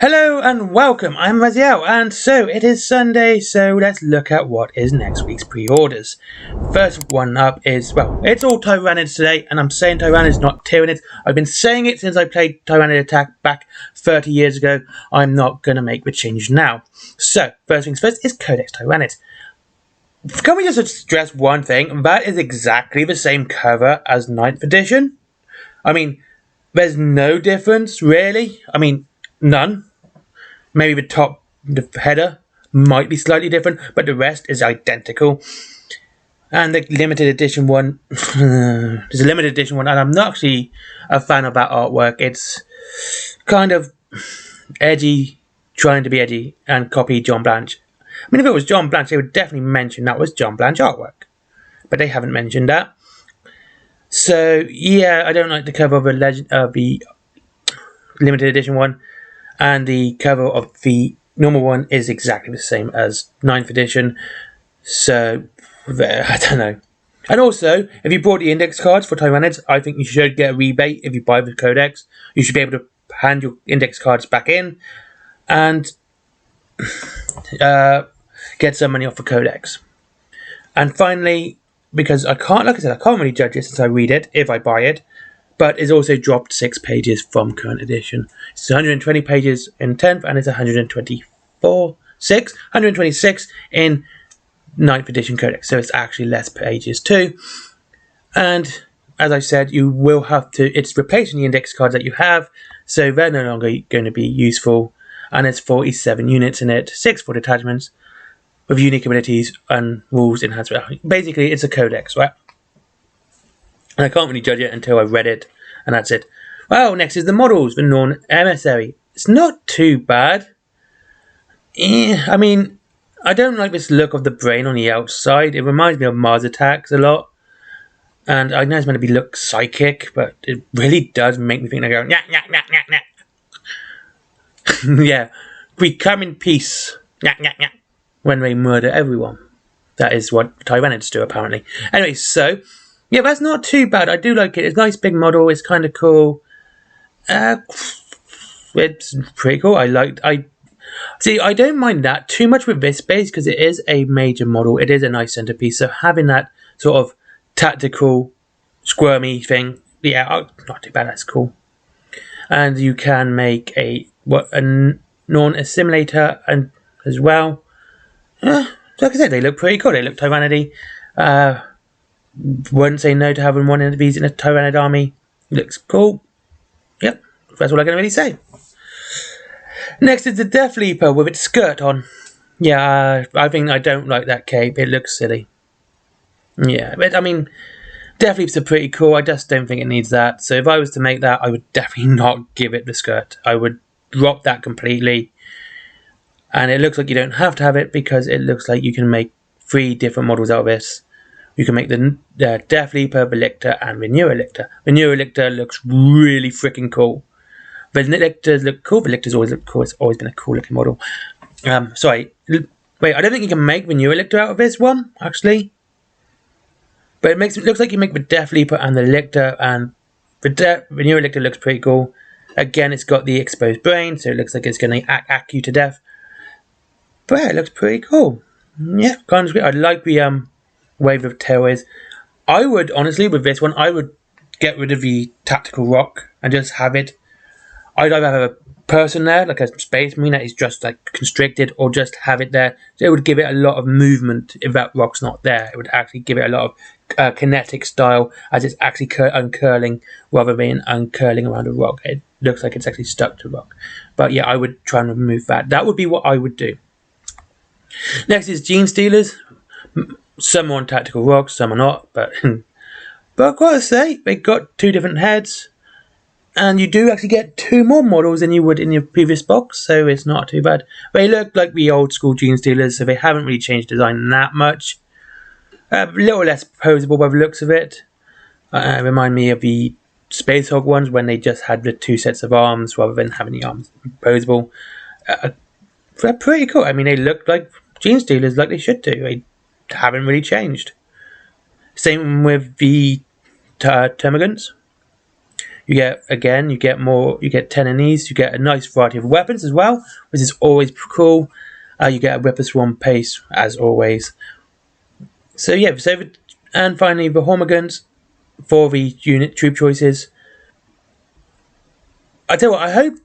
Hello and welcome, I'm Raziel, and so it is Sunday, so let's look at what is next week's pre-orders. First one up is, well, it's all Tyranids today, and I'm saying Tyranids, not Tyranids. I've been saying it since I played Tyranid Attack back 30 years ago. I'm not going to make the change now. So, first things first is Codex Tyranids. Can we just stress one thing? That is exactly the same cover as 9th edition. I mean, there's no difference, really. I mean, none. Maybe the header might be slightly different, but the rest is identical. And the limited edition one, there's a limited edition one, and I'm not actually a fan of that artwork. It's kind of edgy, trying to be edgy, and copy John Blanche. I mean, if it was John Blanche, they would definitely mention that was John Blanche artwork. But they haven't mentioned that. So, yeah, I don't like the cover of the limited edition one. And the cover of the normal one is exactly the same as 9th edition. So, I don't know. And also, if you bought the index cards for Tyranids, I think you should get a rebate if you buy the codex. You should be able to hand your index cards back in and get some money off the codex. And finally, because like I said, I can't really judge it since I read it, if I buy it. But it's also dropped 6 pages from current edition. It's 120 pages in 10th, and it's 126 in 9th edition codex. So it's actually less pages too. And as I said, you will have to. It's replacing the index cards that you have, so they're no longer going to be useful. And it's 47 units in it, 6 for detachments, with unique abilities and rules enhanced. Basically, it's a codex, right? And I can't really judge it until I've read it, and that's it. Well, next is the models, the non-emissary. It's not too bad. I mean, I don't like this look of the brain on the outside. It reminds me of Mars Attacks a lot. And I know it's meant to be look psychic, but it really does make me think they go, nyah, nyah, nyah, nyah, nyah. Yeah, we come in peace, nyah, nyah, nyah, when they murder everyone. That is what Tyranids do, apparently. Anyway, so yeah, that's not too bad. I do like it. It's a nice big model. It's kind of cool. It's pretty cool. I don't mind that too much with this base because it is a major model. It is a nice centerpiece. So having that sort of tactical, squirmy thing, yeah, not too bad. That's cool. And you can make a non-assimilator and as well. Like I said, they look pretty cool. They look Tyranidy. Wouldn't say no to having one of these in a Tyranid army. Looks cool. Yep, that's all I can really say. Next is the Death Leaper with its skirt on. Yeah, I don't like that cape. It looks silly. Yeah, but I mean, Death Leapers are pretty cool. I just don't think it needs that. So if I was to make that, I would definitely not give it the skirt. I would drop that completely. And it looks like you don't have to have it because it looks like you can make 3 different models out of this. You can make the Death Leaper, the Lictor, and the Neurolictor. The Neurolictor looks really freaking cool. The Lictors look cool. The Lictors always look cool. It's always been a cool looking model. Sorry. Wait, I don't think you can make the Neurolictor out of this one, actually. But it looks like you make the Death Leaper and the Lictor, and the Neurolictor looks pretty cool. Again, it's got the exposed brain, so it looks like it's going to hack you to death. But yeah, it looks pretty cool. Yeah, kind of great. I like the wave of tail is. I would honestly, with this one, I would get rid of the tactical rock and just have it. I'd either have a person there, like a space marine that is just like constricted, or just have it there. So it would give it a lot of movement if that rock's not there. It would actually give it a lot of kinetic style as it's actually uncurling rather than uncurling around a rock. It looks like it's actually stuck to rock. But yeah, I would try and remove that. That would be what I would do. Next is Gene Stealers. Some are on tactical rocks, some are not, but I've got to say, they got 2 different heads, and you do actually get 2 more models than you would in your previous box, so it's not too bad. They look like the old school Gene Stealers, so they haven't really changed design that much. A little less posable by the looks of it. Remind me of the Space Hog ones when they just had the 2 sets of arms rather than having the arms posable. They're pretty cool. I mean, they look like Gene Stealers like they should do. They haven't really changed. Same with the Termagants. You get more. You get 10 of these. You get a nice variety of weapons as well, which is always cool. You get a Ripper Swarm pace as always. So yeah, and finally the Hormigans for the unit troop choices. I tell you what, I hope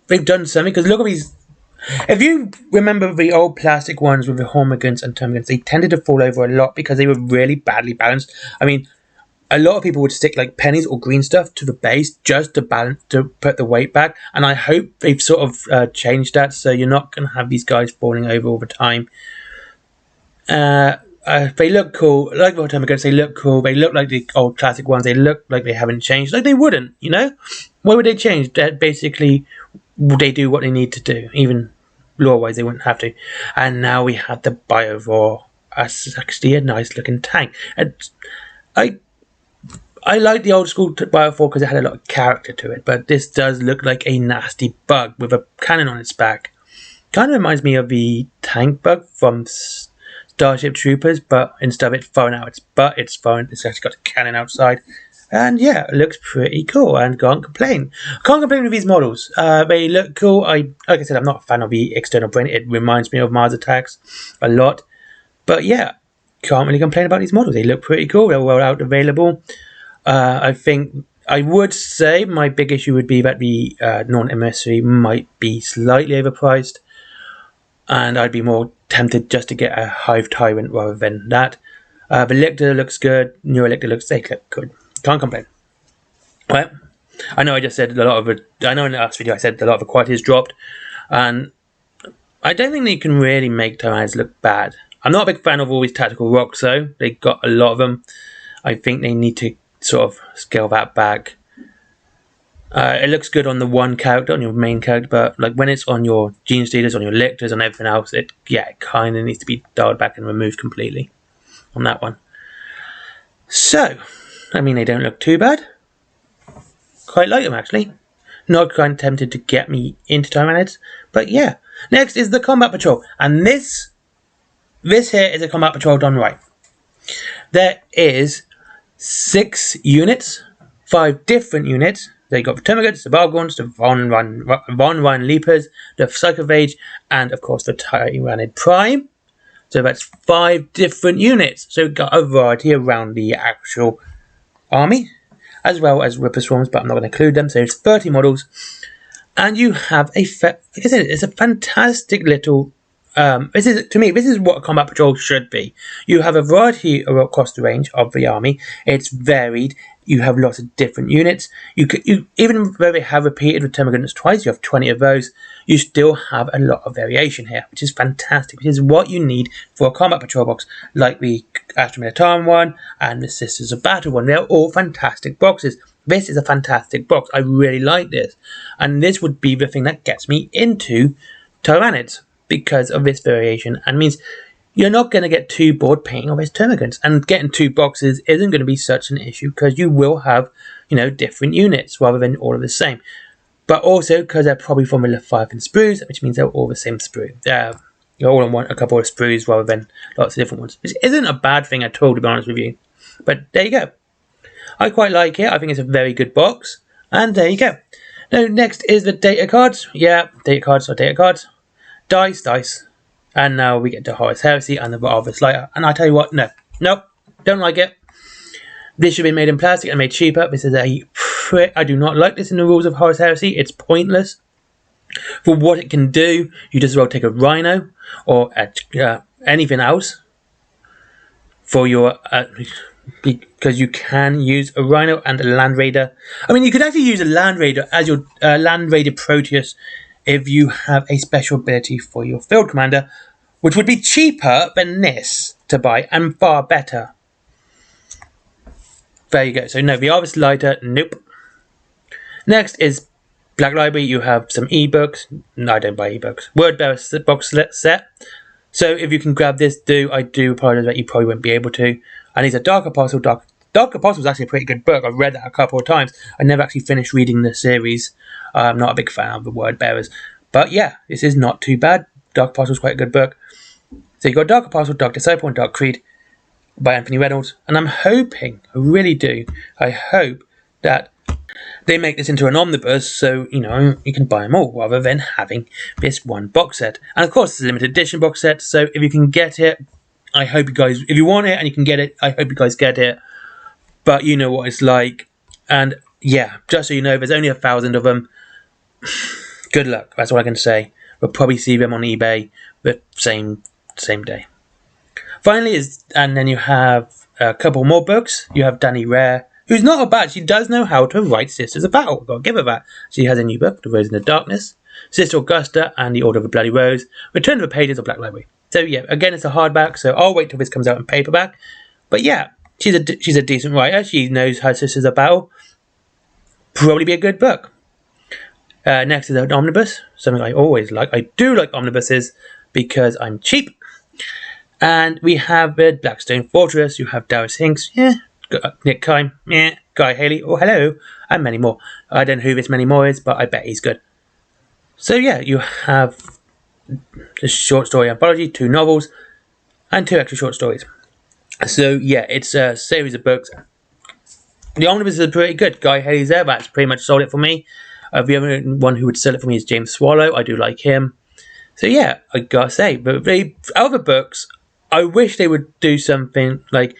they've done something, because look at these. If you remember the old plastic ones with the Hormigans and Termagants, they tended to fall over a lot because they were really badly balanced. I mean, a lot of people would stick like pennies or green stuff to the base just to put the weight back, and I hope they've sort of changed that, so you're not going to have these guys falling over all the time. They look cool, like the Termagants. They look cool. They look like the old classic ones. They look like they haven't changed. Like they wouldn't, you know. Why would they change? That basically, they do what they need to do. Even lore-wise, they wouldn't have to. And now we have the Biovore. That's actually a nice looking tank. And I like the old school Biovore because it had a lot of character to it. But this does look like a nasty bug with a cannon on its back. Kind of reminds me of the tank bug from Starship Troopers, but instead of it firing out its butt, it's actually got a cannon outside. And yeah, it looks pretty cool and can't complain. Can't complain with these models. They look cool. Like I said, I'm not a fan of the external brain. It reminds me of Mars Attacks a lot. But yeah, can't really complain about these models. They look pretty cool. They're well out available. I think I would say my big issue would be that the non-emissary might be slightly overpriced. And I'd be more tempted just to get a Hive Tyrant rather than that. The Lictor looks good. New Lictor looks good. Can't complain. Well, I know I just said a lot of it. I know in the last video I said a lot of the quality has dropped, and I don't think they can really make Tyranids look bad. I'm not a big fan of all these tactical rocks though. They got a lot of them. I think they need to sort of scale that back. It looks good on the one character, on your main character, but like when it's on your Gene Stealers, on your Lictors, on everything else, it kind of needs to be dialed back and removed completely on that one. So, I mean, they don't look too bad. Quite like them, actually. Not kind of tempted to get me into Tyranids, but yeah. Next is the Combat Patrol, and this here is a Combat Patrol done right. There is 6 units, 5 different units. They got the Termagants, the Bargons, the Von Ryan Leapers, the Psychophage, and of course the Tyranid Prime. So that's 5 different units. So we've got a variety around the actual army, as well as Ripper Swarms, but I'm not going to include them. So it's 30 models, and you have like I said, it's a fantastic little. This is what a Combat Patrol should be. You have a variety across the range of the army. It's varied. You have lots of different units. You even though they have repeated with Termagants twice, you have 20 of those. You still have a lot of variation here, which is fantastic. Which is what you need for a Combat Patrol box, like the Astra Militarum one and the Sisters of Battle one. They're all fantastic boxes. This is a fantastic box. I really like this, and this would be the thing that gets me into Tyranids because of this variation, and means you're not going to get too bored painting all these Termagants, and getting 2 boxes isn't going to be such an issue because you will have, different units rather than all of the same. But also because they're probably from the Leviathan sprues, which means they're all the same sprue. You all want a couple of sprues rather than lots of different ones, which isn't a bad thing at all, to be honest with you. But there you go. I quite like it. I think it's a very good box, and there you go. Now next is the data cards. Yeah, data cards are data cards. Dice. And now we get to Horus Heresy and the Harvest Lighter. And I tell you what, nope, don't like it. This should be made in plastic and made cheaper. This is I do not like this in the rules of Horus Heresy. It's pointless. For what it can do, you just as well take a Rhino or anything else for your... because you can use a Rhino and a Land Raider. I mean, you could actually use a Land Raider as your Land Raider Proteus if you have a special ability for your field commander, which would be cheaper than this to buy and far better. There you go. So no, the Harvest Lighter, nope. Next is Black Library. You have some ebooks. No, I don't buy ebooks. Word Bearer box set. So if you can grab this, I do apologize that you probably won't be able to. And these are Dark Apostle. Dark Apostle is actually a pretty good book. I've read that a couple of times. I never actually finished reading the series. I'm not a big fan of the Word Bearers. But yeah, this is not too bad. Dark Apostle is quite a good book. So you've got Dark Apostle, Dark Disciple, and Dark Creed by Anthony Reynolds. And I'm hoping, I really do, I hope that they make this into an omnibus, so you know you can buy them all rather than having this one box set. And of course, it's a limited edition box set. So if you can get it, I hope you guys. If you want it and you can get it, I hope you guys get it. But you know what it's like, and yeah, just so you know, there's only 1,000 of them. Good luck. That's all I can say. We'll probably see them on eBay the same day. Finally, and then you have a couple more books. You have Danny Rare, who's not a bad. She does know how to write Sisters of Battle. I've got to give her that. She has a new book, The Rose in the Darkness, Sister Augusta, and The Order of the Bloody Rose. Return to the Pages of Black Library. So yeah, again, it's a hardback. So I'll wait till this comes out in paperback. But yeah, she's a decent writer. She knows her Sisters of Battle. Probably be a good book. Next is an omnibus, something I always like. I do like omnibuses because I'm cheap. And we have Blackstone Fortress. You have Darius Hinks, yeah. Nick Kime, yeah. Guy Haley, oh hello, and many more. I don't know who this many more is, but I bet he's good. So yeah, you have the short story anthology, 2 novels, and 2 extra short stories. So yeah, it's a series of books. The omnibus is pretty good. Guy Haley's there. That's pretty much sold it for me. The other one who would sell it for me is James Swallow. I do like him. So yeah, I gotta say, but the other books, I wish they would do something like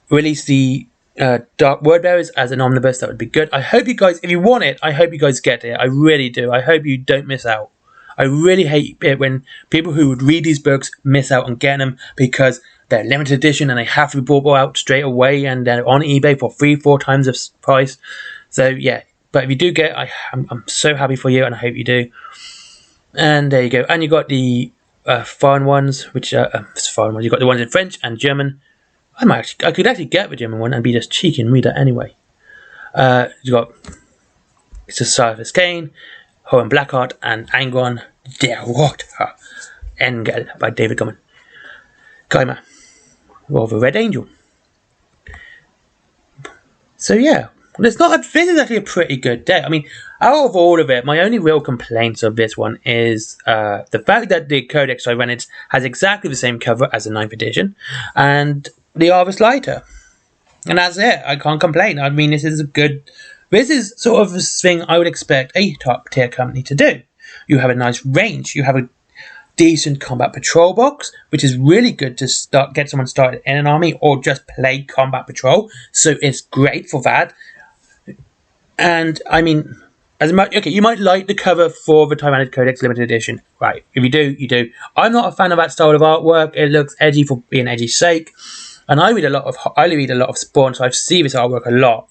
release the Dark Wordbearers as an omnibus. That would be good. I hope you guys, if you want it, I hope you guys get it. I really do. I hope you don't miss out. I really hate it when people who would read these books miss out on getting them because they're limited edition and they have to be bought out straight away and they're on eBay for 3-4 times the price. So yeah, but if you do get it, I'm so happy for you and I hope you do. And there you go. And you got the foreign ones, which are foreign ones. You got the ones in French and German. I could actually get the German one and be just cheeky and read it anyway. You got it's a Cyrus Kane, Hohen Blackheart, and Angron der Roter Engel by David Gaiman, or the Red Angel. So yeah, this is actually a pretty good day. I mean, out of all of it, my only real complaints of this one is the fact that the Codex Tyranids has exactly the same cover as the 9th edition, and the Horus lighter. And that's it. I can't complain. I mean, this is sort of the thing I would expect a top tier company to do. You have a nice range. You have a decent combat patrol box, which is really good to get someone started in an army or just play combat patrol. So it's great for that. And I mean, you might like the cover for the Tyranid Codex Limited Edition, right? If you do, you do. I'm not a fan of that style of artwork. It looks edgy for being edgy's sake. And I read a lot of Spawn, so I see this artwork a lot,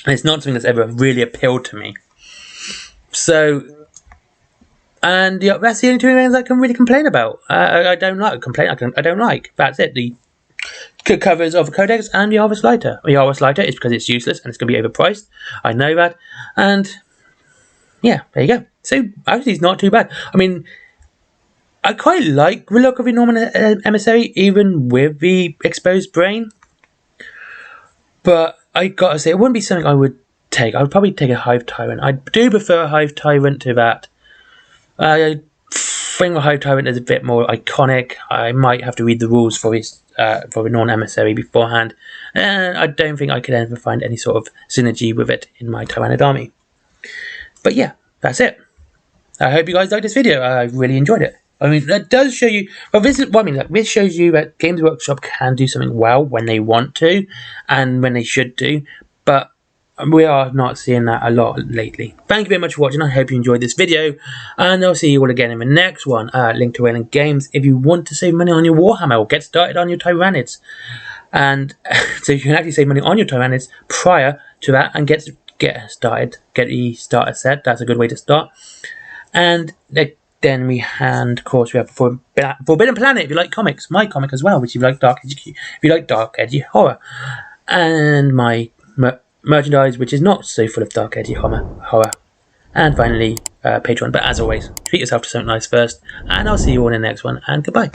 and it's not something that's ever really appealed to me. So, and yeah, that's the only 2 things I can really complain about. I don't like. That's it. The covers of the Codex and the Horus lighter. The Horus lighter is because it's useless and it's going to be overpriced. I know that, and yeah, there you go. So actually, it's not too bad. I mean, I quite like the look of the Norman Emissary, even with the exposed brain. But I gotta say, it wouldn't be something I would take. I would probably take a Hive Tyrant. I do prefer a Hive Tyrant to that. I think a Hive Tyrant is a bit more iconic. I might have to read the rules for the Norman Emissary beforehand. And I don't think I could ever find any sort of synergy with it in my Tyranid army. But yeah, that's it. I hope you guys liked this video. I really enjoyed it. I mean, that does show you. Well, this shows you that Games Workshop can do something well when they want to, and when they should do. But we are not seeing that a lot lately. Thank you very much for watching. I hope you enjoyed this video, and I'll see you all again in the next one. Link to Wayland Games if you want to save money on your Warhammer or get started on your Tyranids, and so you can actually save money on your Tyranids prior to that and get started. Get the starter set. That's a good way to start. And then we of course, we have Forbidden Planet, if you like comics, my comic as well, which if you like dark edgy horror, and my merchandise, which is not so full of dark edgy horror, and finally Patreon. But as always, treat yourself to something nice first, and I'll see you all in the next one, and goodbye.